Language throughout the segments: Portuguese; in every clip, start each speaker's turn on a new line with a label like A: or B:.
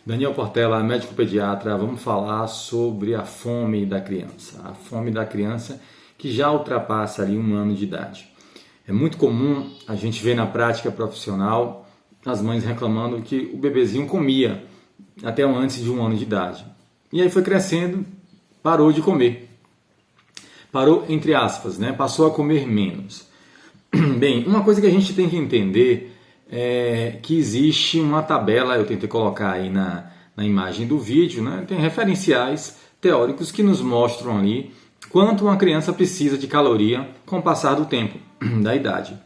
A: Daniel Portela, médico pediatra. Vamos falar sobre a fome da criança. A fome da criança que já ultrapassa ali 1 ano de idade. É muito comum a gente ver na prática profissional as mães reclamando que o bebezinho comia até antes de 1 ano de idade. E aí foi crescendo, parou de comer. Parou entre aspas, né? Passou a comer menos. Bem, uma coisa que a gente tem que entender é que existe uma tabela, eu tentei colocar aí na imagem do vídeo, né? Tem referenciais teóricos que nos mostram ali quanto uma criança precisa de caloria com o passar do tempo, da idade.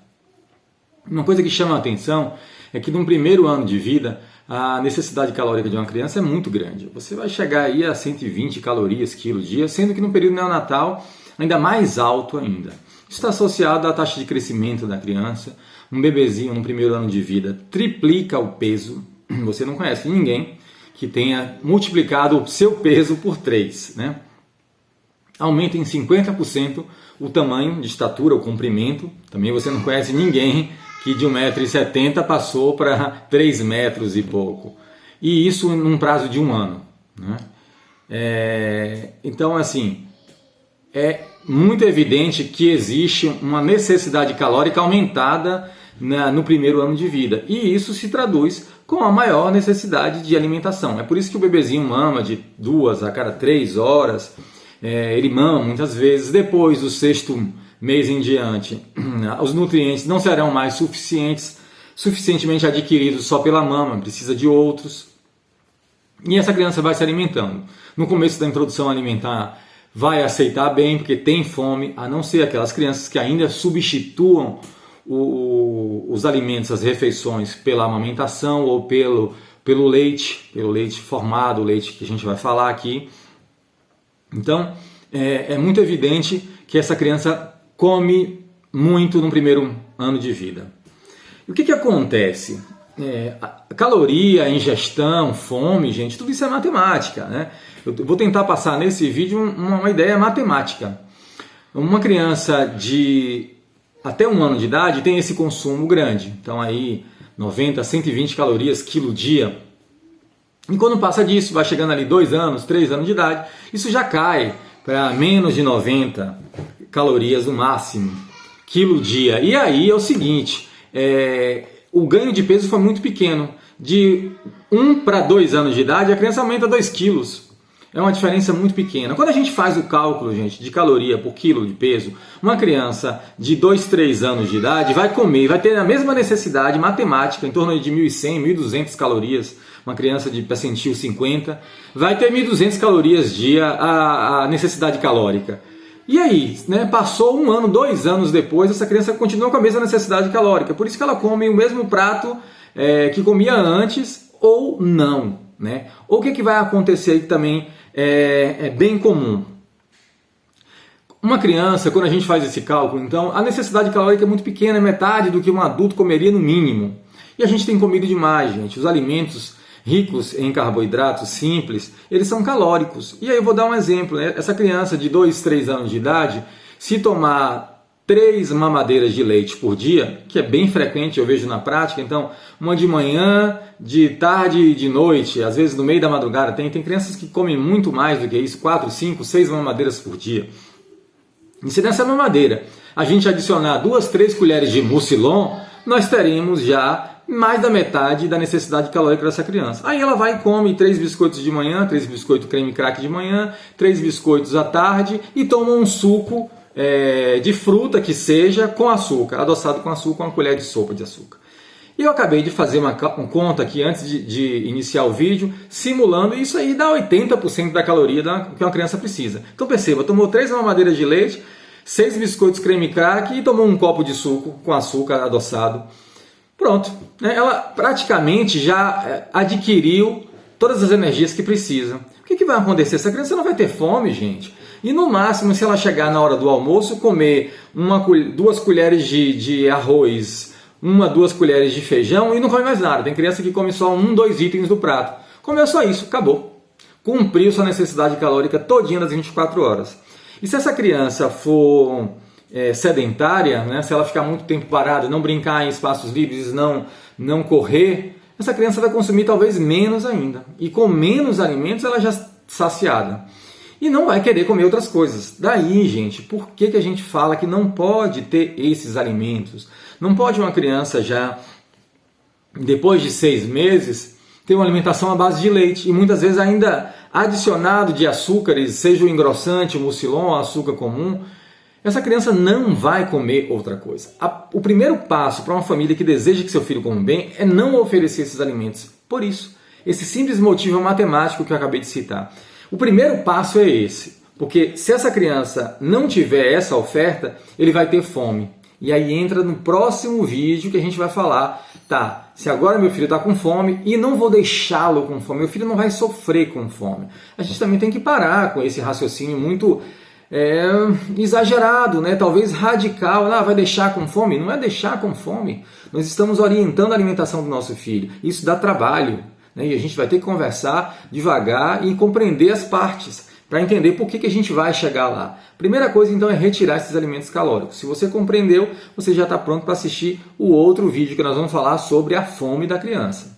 A: Uma coisa que chama a atenção é que no primeiro ano de vida a necessidade calórica de uma criança é muito grande. Você vai chegar aí a 120 calorias quilo dia, sendo que no período neonatal ainda mais alto ainda. Isso está associado à taxa de crescimento da criança. Um bebezinho no primeiro ano de vida triplica o peso. Você não conhece ninguém que tenha multiplicado o seu peso por 3, né? Aumenta em 50% o tamanho de estatura, o comprimento. Também você não conhece ninguém que de 1,70 m passou para 3 metros e pouco. E isso num prazo de 1 ano, né? Então, assim, é muito evidente que existe uma necessidade calórica aumentada no primeiro ano de vida. E isso se traduz com a maior necessidade de alimentação. É por isso que o bebezinho mama de 2 a cada 3 horas. Ele mama muitas vezes. Depois do 6º mês em diante, os nutrientes não serão mais suficientemente adquiridos só pela mama, precisa de outros. E essa criança vai se alimentando. No começo da introdução alimentar, vai aceitar bem, porque tem fome, a não ser aquelas crianças que ainda substituam os alimentos, as refeições, pela amamentação ou pelo leite formado, o leite que a gente vai falar aqui. Então, é muito evidente que essa criança come muito no primeiro ano de vida. E o que acontece? Caloria, ingestão, fome, gente, tudo isso é matemática, né? Eu vou tentar passar nesse vídeo uma ideia matemática. Uma criança de até 1 ano de idade tem esse consumo grande. Então aí 90 a 120 calorias quilo dia. E quando passa disso, vai chegando ali 2 anos, 3 anos de idade, isso já cai para menos de 90 calorias no máximo quilo dia. E aí é o seguinte, o ganho de peso foi muito pequeno. De 1 para 2 anos de idade, a criança aumenta 2 quilos. É uma diferença muito pequena. Quando a gente faz o cálculo, gente, de caloria por quilo de peso, uma criança de 2, 3 anos de idade vai comer, vai ter a mesma necessidade matemática, em torno de 1.100, 1.200 calorias. Uma criança de percentil 50 vai ter 1.200 calorias dia a necessidade calórica. E aí, né, passou 1 ano, 2 anos depois, essa criança continua com a mesma necessidade calórica. Por isso que ela come o mesmo prato que comia antes ou não, né? Ou o que vai acontecer aí que também é bem comum. Uma criança, quando a gente faz esse cálculo, então, a necessidade calórica é muito pequena, é metade do que um adulto comeria no mínimo. E a gente tem comido demais, gente. Os alimentos ricos em carboidratos simples, eles são calóricos. E aí eu vou dar um exemplo, né? Essa criança de 2, 3 anos de idade, se tomar 3 mamadeiras de leite por dia, que é bem frequente, eu vejo na prática, então uma de manhã, de tarde e de noite, às vezes no meio da madrugada, tem crianças que comem muito mais do que isso, 4, 5, 6 mamadeiras por dia. E se nessa mamadeira a gente adicionar 2, 3 colheres de mucilon, nós teremos já mais da metade da necessidade calórica dessa criança. Aí ela vai e come 3 biscoitos de manhã, 3 biscoitos creme crack de manhã, 3 biscoitos à tarde e toma um suco de fruta que seja com açúcar, adoçado com açúcar, uma colher de sopa de açúcar. E eu acabei de fazer uma conta aqui antes de iniciar o vídeo, simulando, e isso aí dá 80% da caloria que uma criança precisa. Então perceba, tomou 3 mamadeiras de leite, 6 biscoitos creme crack e tomou um copo de suco com açúcar adoçado. Pronto, ela praticamente já adquiriu todas as energias que precisa. O que vai acontecer? Essa criança não vai ter fome, gente. E no máximo, se ela chegar na hora do almoço, comer 2 colheres de arroz, 1, 2 colheres de feijão e não come mais nada. Tem criança que come só 1, 2 itens do prato. Comeu só isso, acabou. Cumpriu sua necessidade calórica todinha das 24 horas. E se essa criança for sedentária, né, se ela ficar muito tempo parada, não brincar em espaços livres, não correr, essa criança vai consumir talvez menos ainda. E com menos alimentos ela já está saciada. E não vai querer comer outras coisas. Daí, gente, por que a gente fala que não pode ter esses alimentos? Não pode uma criança já, depois de 6 meses, ter uma alimentação à base de leite. E muitas vezes ainda adicionado de açúcares, seja o engrossante, o mucilon, o açúcar comum. Essa criança não vai comer outra coisa. O primeiro passo para uma família que deseja que seu filho coma bem é não oferecer esses alimentos. Por isso, esse simples motivo matemático que eu acabei de citar. O primeiro passo é esse, porque se essa criança não tiver essa oferta, ele vai ter fome. E aí entra no próximo vídeo que a gente vai falar, tá, se agora meu filho está com fome e não vou deixá-lo com fome, meu filho não vai sofrer com fome. A gente também tem que parar com esse raciocínio muito exagerado, né? Talvez radical, vai deixar com fome. Não é deixar com fome, nós estamos orientando a alimentação do nosso filho. Isso dá trabalho. E a gente vai ter que conversar devagar e compreender as partes para entender por que a gente vai chegar lá. Primeira coisa, então, é retirar esses alimentos calóricos. Se você compreendeu, você já está pronto para assistir o outro vídeo que nós vamos falar sobre a fome da criança.